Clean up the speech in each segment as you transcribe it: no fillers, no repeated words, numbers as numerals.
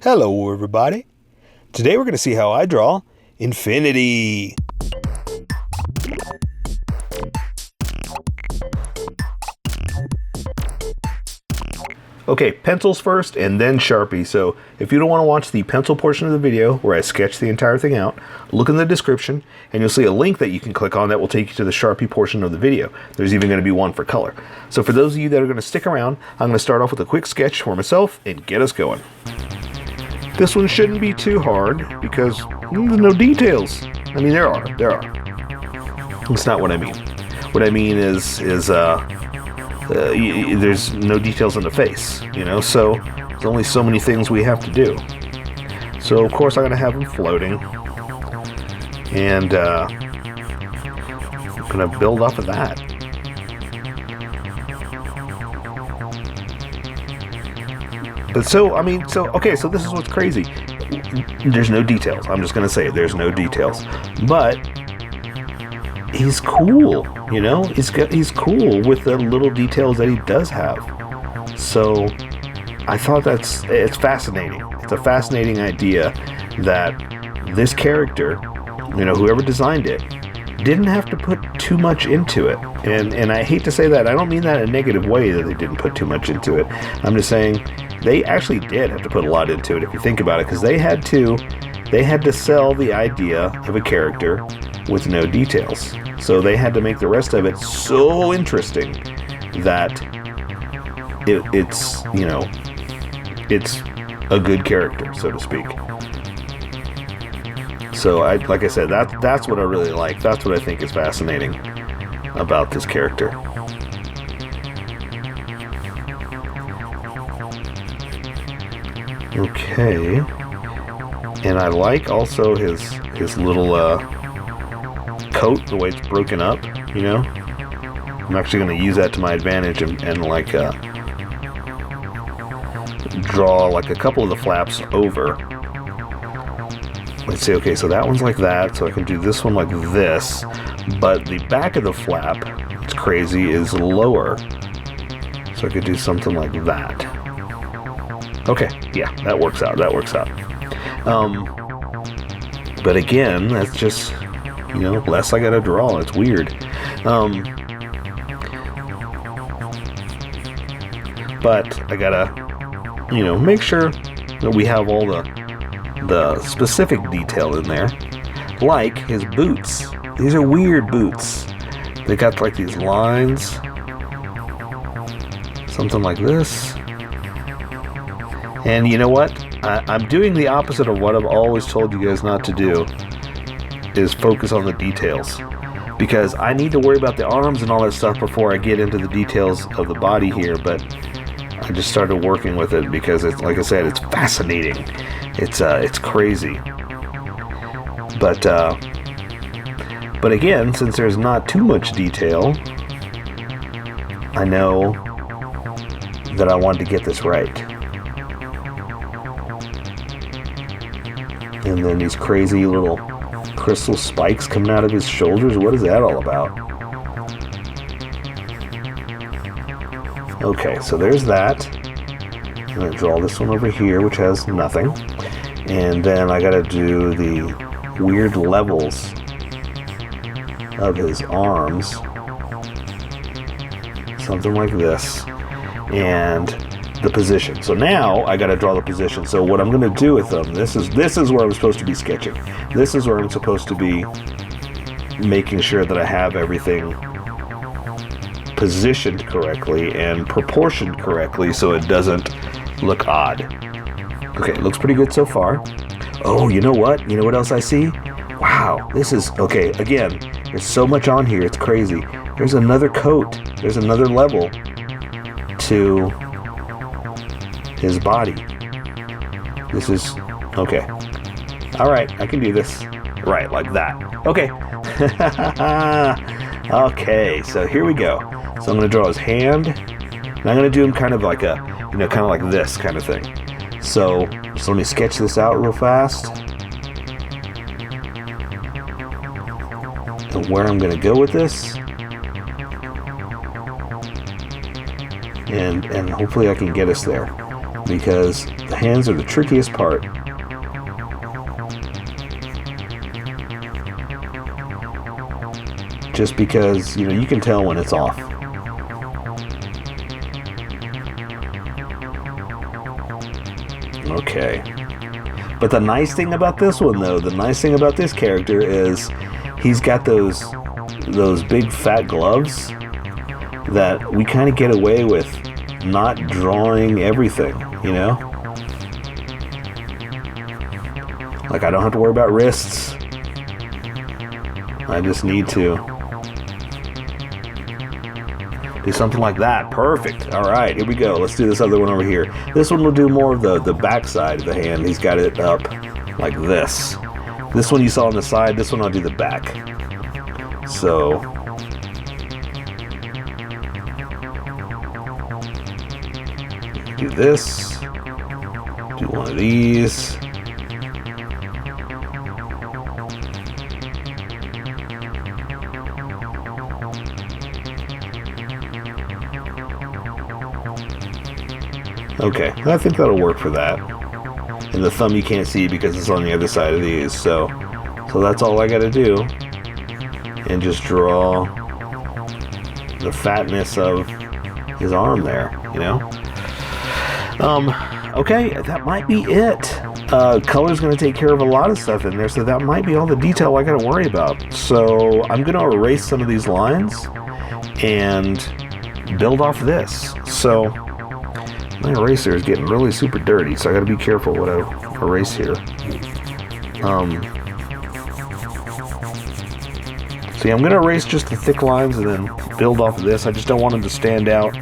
Hello everybody. Today we're going to see how I draw infinity. Okay, pencils first and then Sharpie. So if you don't want to watch the pencil portion of the video where I sketch the entire thing out, look in the description and you'll see a link that you can click on that will take you to the Sharpie portion of the video. There's even going to be one for color. So for those of you that are going to stick around, I'm going to start off with a quick sketch for myself and get us going. This one shouldn't be too hard because there's no details. I mean, there are. That's not what I mean. What I mean is there's no details in the face, so there's only so many things we have to do. So of course I'm going to have them floating, and I'm going to build off of that. But so this is what's crazy. There's no details. I'm just going to say it. There's no details. But he's cool, He's cool with the little details that he does have. So I thought it's fascinating. It's a fascinating idea that this character, whoever designed it, didn't have to put too much into it. And I hate to say that. I don't mean that in a negative way that they didn't put too much into it. I'm just saying they actually did have to put a lot into it if you think about it, because they had to sell the idea of a character with no details. So they had to make the rest of it so interesting that it's a good character, so to speak. So like I said, that's what I really like. That's what I think is fascinating about this character. Okay. And I like also his little coat, the way it's broken up, I'm actually going to use that to my advantage and draw like a couple of the flaps over. Let's see, okay, so that one's like that, so I can do this one like this, but the back of the flap, it's crazy, is lower, so I could do something like that. Okay, yeah, that works out. But again, that's just, less I gotta draw. It's weird. But I gotta, make sure that we have all the specific detail in there. Like his boots. These are weird boots. They got like these lines. Something like this. And you know what? I'm doing the opposite of what I've always told you guys not to do, is focus on the details. Because I need to worry about the arms and all that stuff before I get into the details of the body here, but I just started working with it because it's, like I said, it's fascinating. It's crazy. But again, since there's not too much detail, I know that I wanted to get this right. And then these crazy little crystal spikes coming out of his shoulders. What is that all about? Okay, so there's that. I'm going to draw this one over here, which has nothing. And then I got to do the weird levels of his arms. Something like this. And the position. So now I got to draw the position. So what I'm going to do with them, this is where I'm supposed to be sketching. This is where I'm supposed to be making sure that I have everything positioned correctly and proportioned correctly so it doesn't look odd. Okay, it looks pretty good so far. Oh, you know what? You know what else I see? Wow, this is, okay, again, there's so much on here, it's crazy. There's another coat. There's another level to his body. This is, okay. All right, I can do this. Right, like that. Okay. Okay, so here we go. So I'm going to draw his hand, and I'm going to do him kind of like a, kind of like this kind of thing. So let me sketch this out real fast. And where I'm going to go with this. And hopefully I can get us there. because the hands are the trickiest part. Just because, you know, you can tell when it's off. Okay. But the nice thing about this one, though, the nice thing about this character is he's got those big fat gloves that we kind of get away with not drawing everything, you know? Like, I don't have to worry about wrists. I just need to do something like that. Perfect. All right, here we go. Let's do this other one over here. This one will do more of the back side of the hand. He's got it up like this. This one you saw on the side. This one I'll do the back. So do this. Do one of these. Okay, I think that'll work for that. And the thumb you can't see because it's on the other side of these. So that's all I got to do. And just draw the fatness of his arm there, you know? Okay, that might be it. Color's going to take care of a lot of stuff in there, so that might be all the detail I got to worry about. So I'm going to erase some of these lines and build off this. So my eraser is getting really super dirty, so I got to be careful what I erase here. See, I'm going to erase just the thick lines and then build off of this. I just don't want them to stand out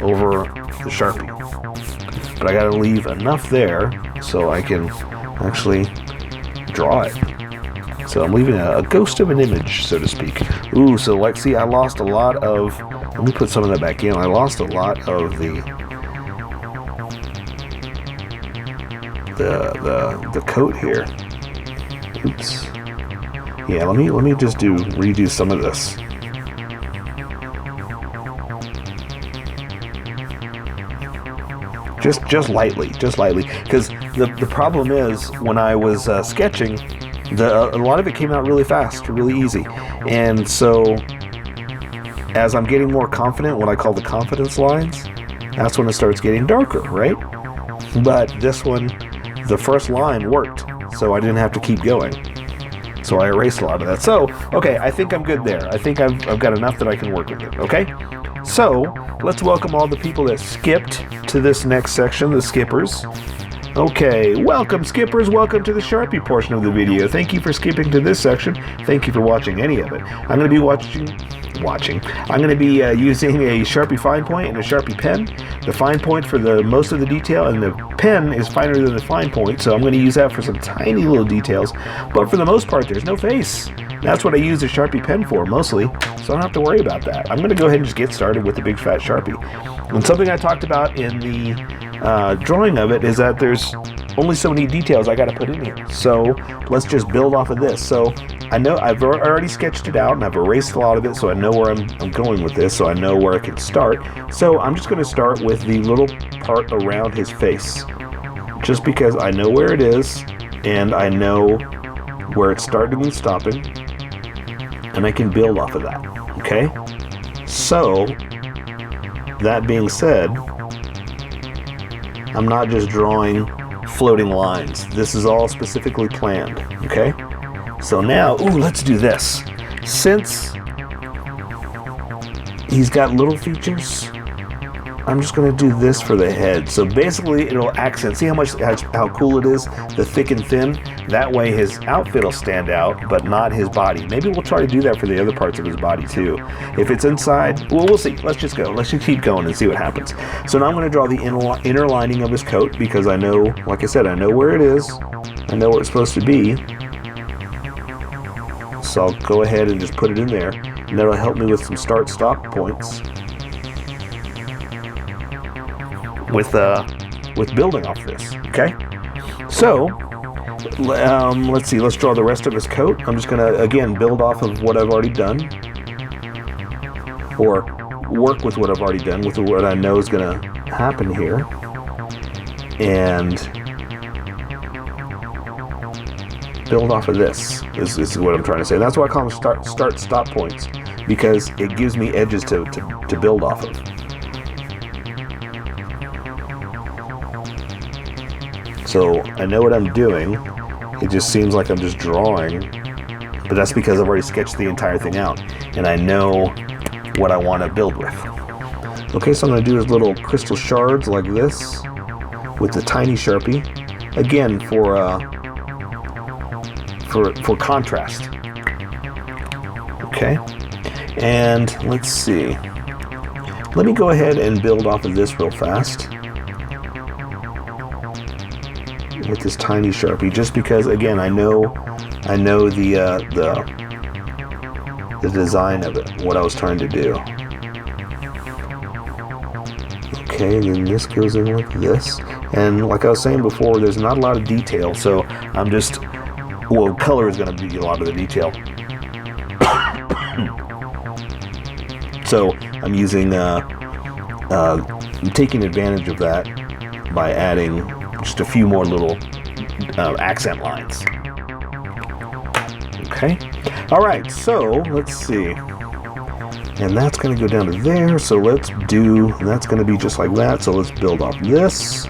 over the Sharpie. But I got to leave enough there so I can actually draw it. So I'm leaving a ghost of an image, so to speak. Ooh, so like, see, I lost a lot of... Let me put some of that back in. I lost a lot of the coat here. Oops. Yeah, let me just redo some of this. Just lightly, because the problem is when I was sketching, a lot of it came out really fast, really easy, and so as I'm getting more confident, what I call the confidence lines, that's when it starts getting darker, right? But this one, the first line worked, so I didn't have to keep going. So I erased a lot of that. So, okay, I think I'm good there. I think I've got enough that I can work with it, okay? So, let's welcome all the people that skipped to this next section, the skippers. Okay, welcome skippers, welcome to the Sharpie portion of the video. Thank you for skipping to this section. Thank you for watching any of it. I'm going to be I'm going to be using a Sharpie fine point and a Sharpie pen. The fine point for the most of the detail, and the pen is finer than the fine point, so I'm going to use that for some tiny little details. But for the most part, there's no face. That's what I use the Sharpie pen for, mostly, so I don't have to worry about that. I'm going to go ahead and just get started with the big fat Sharpie. And something I talked about in the drawing of it is that there's only so many details I got to put in here. So let's just build off of this. So I know I've already sketched it out and I've erased a lot of it, so I know where I'm going with this, so I know where I can start. So I'm just going to start with the little part around his face, just because I know where it is and I know where it's starting and stopping, and I can build off of that. Okay? So that being said, I'm not just drawing floating lines. This is all specifically planned, okay? So now, let's do this. Since he's got little features, I'm just gonna do this for the head. So basically it'll accent, see how cool it is, the thick and thin? That way his outfit will stand out, but not his body. Maybe we'll try to do that for the other parts of his body too. If it's inside, well, we'll see. Let's just go. Let's just keep going and see what happens. So now I'm gonna draw the inner lining of his coat because I know, like I said, I know where it is. I know where it's supposed to be. So I'll go ahead and just put it in there, and that'll help me with some start-stop points with building off this, okay? So, let's see, let's draw the rest of his coat. I'm just gonna, again, build off of what I've already done, or work with what I've already done, with what I know is gonna happen here. and build off of this. This is what I'm trying to say. That's why I call them start stop points, because it gives me edges to build off of. So I know what I'm doing. It just seems like I'm just drawing, but that's because I've already sketched the entire thing out and I know what I want to build with. Okay, so I'm going to do his little crystal shards like this with the tiny Sharpie, again for contrast. Okay, and let's see. Let me go ahead and build off of this real fast with this tiny Sharpie, just because again I know the design of it, what I was trying to do. Okay, and then this goes in like this, and like I was saying before, there's not a lot of detail, so I'm just, well, color is going to be a lot of the detail. So I'm using taking advantage of that by adding just a few more little accent lines. Okay, all right, so let's see, and that's going to go down to there, so let's do, that's going to be just like that, so let's build off this.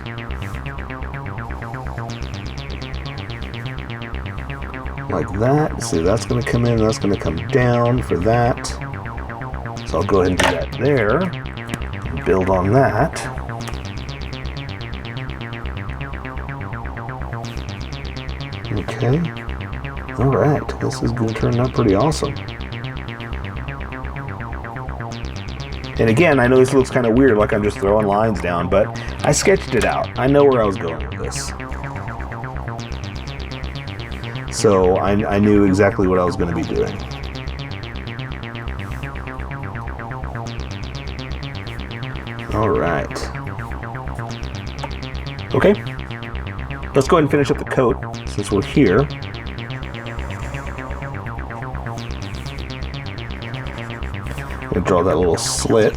Like that. See, that's going to come in, that's going to come down for that, so I'll go ahead and do that there, and build on that. Okay, all right, this is going to turn out pretty awesome. And again, I know this looks kind of weird, like I'm just throwing lines down, but I sketched it out. I know where I was going with this. So I knew exactly what I was going to be doing. All right. Okay. Let's go ahead and finish up the coat since we're here. I'm going to draw that little slit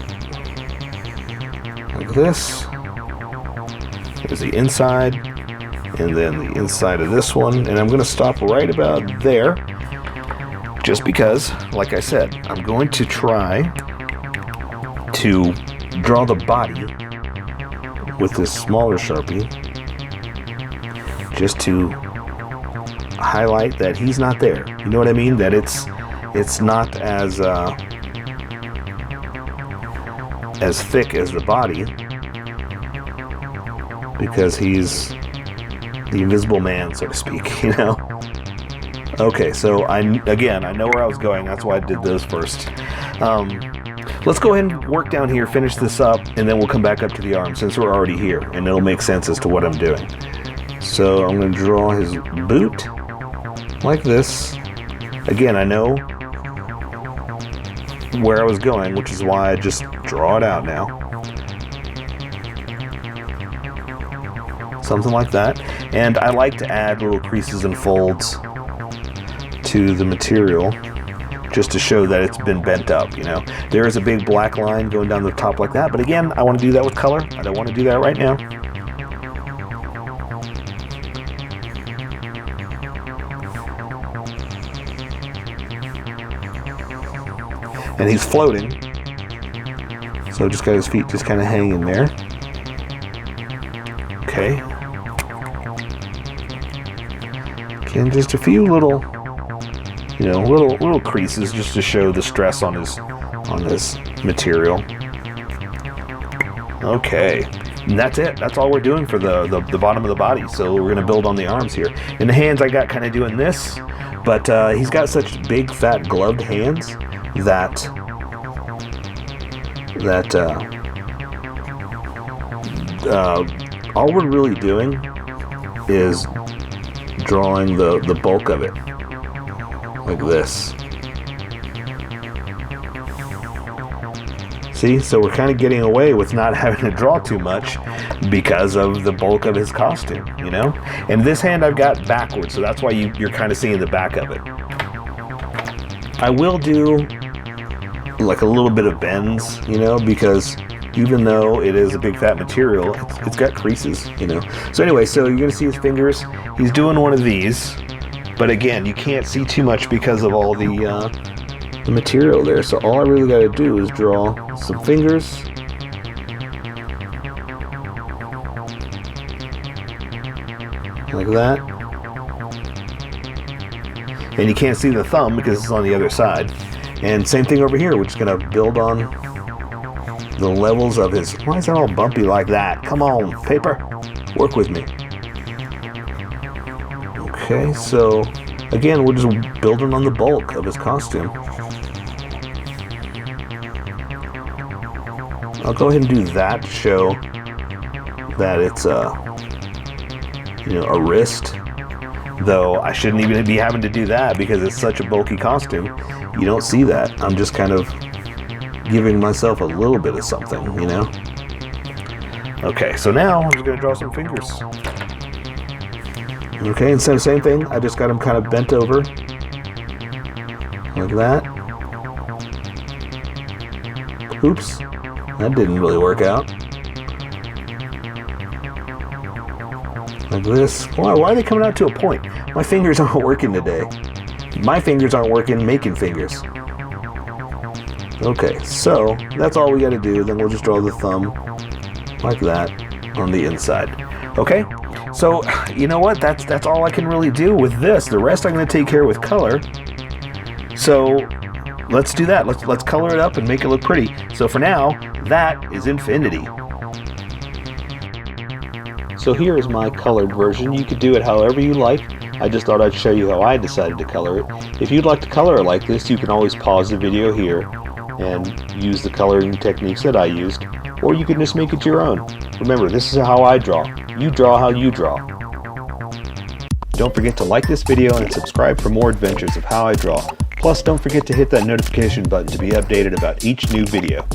like this. There's the inside, and then the inside of this one, and I'm going to stop right about there, just because, like I said, I'm going to try to draw the body with this smaller Sharpie, just to highlight that he's not there. You know what I mean? That it's not as thick as the body, because he's the invisible man, so to speak, you know? Okay, so I know where I was going. That's why I did those first. Let's go ahead and work down here, finish this up, and then we'll come back up to the arm since we're already here, and it'll make sense as to what I'm doing. So I'm going to draw his boot like this. Again, I know where I was going, which is why I just draw it out now. Something like that. And I like to add little creases and folds to the material just to show that it's been bent up, you know. There is a big black line going down the top like that, but again, I want to do that with color. I don't want to do that right now. And he's floating, so just got his feet just kind of hanging there. Okay. And just a few little, you know, little creases just to show the stress on his material. Okay, and that's it. That's all we're doing for the bottom of the body. So we're gonna build on the arms here. In the hands, I got kind of doing this, but he's got such big, fat, gloved hands that all we're really doing is drawing the bulk of it like this. See, so we're kind of getting away with not having to draw too much because of the bulk of his costume, you know. And this hand I've got backwards, so that's why you're kind of seeing the back of it. I will do like a little bit of bends, you know, because even though it is a big fat material, it's got creases, you know. So anyway, so you're gonna see his fingers. He's doing one of these, but again, you can't see too much because of all the material there. So all I really got to do is draw some fingers. Like that. And you can't see the thumb because it's on the other side. And same thing over here. We're just going to build on the levels of his... Why is that all bumpy like that? Come on, paper. Work with me. Okay, so again, we're just building on the bulk of his costume. I'll go ahead and do that to show that it's a wrist. Though I shouldn't even be having to do that because it's such a bulky costume. You don't see that. I'm just kind of giving myself a little bit of something, you know? Okay, so now I'm just going to draw some fingers. Okay, and so same thing. I just got them kind of bent over. Like that. Oops. That didn't really work out. Like this. Why are they coming out to a point? My fingers aren't working today. My fingers aren't working making fingers. Okay, so that's all we got to do. Then we'll just draw the thumb like that on the inside. Okay, so you know what? That's all I can really do with this. The rest I'm going to take care of with color. So let's do that. Let's color it up and make it look pretty. So for now, that is Infinity. So here is my colored version. You could do it however you like. I just thought I'd show you how I decided to color it. If you'd like to color it like this, you can always pause the video here and use the coloring techniques that I used, or you can just make it your own. Remember, this is how I draw. You draw how you draw. Don't forget to like this video and subscribe for more adventures of how I draw. Plus, don't forget to hit that notification button to be updated about each new video.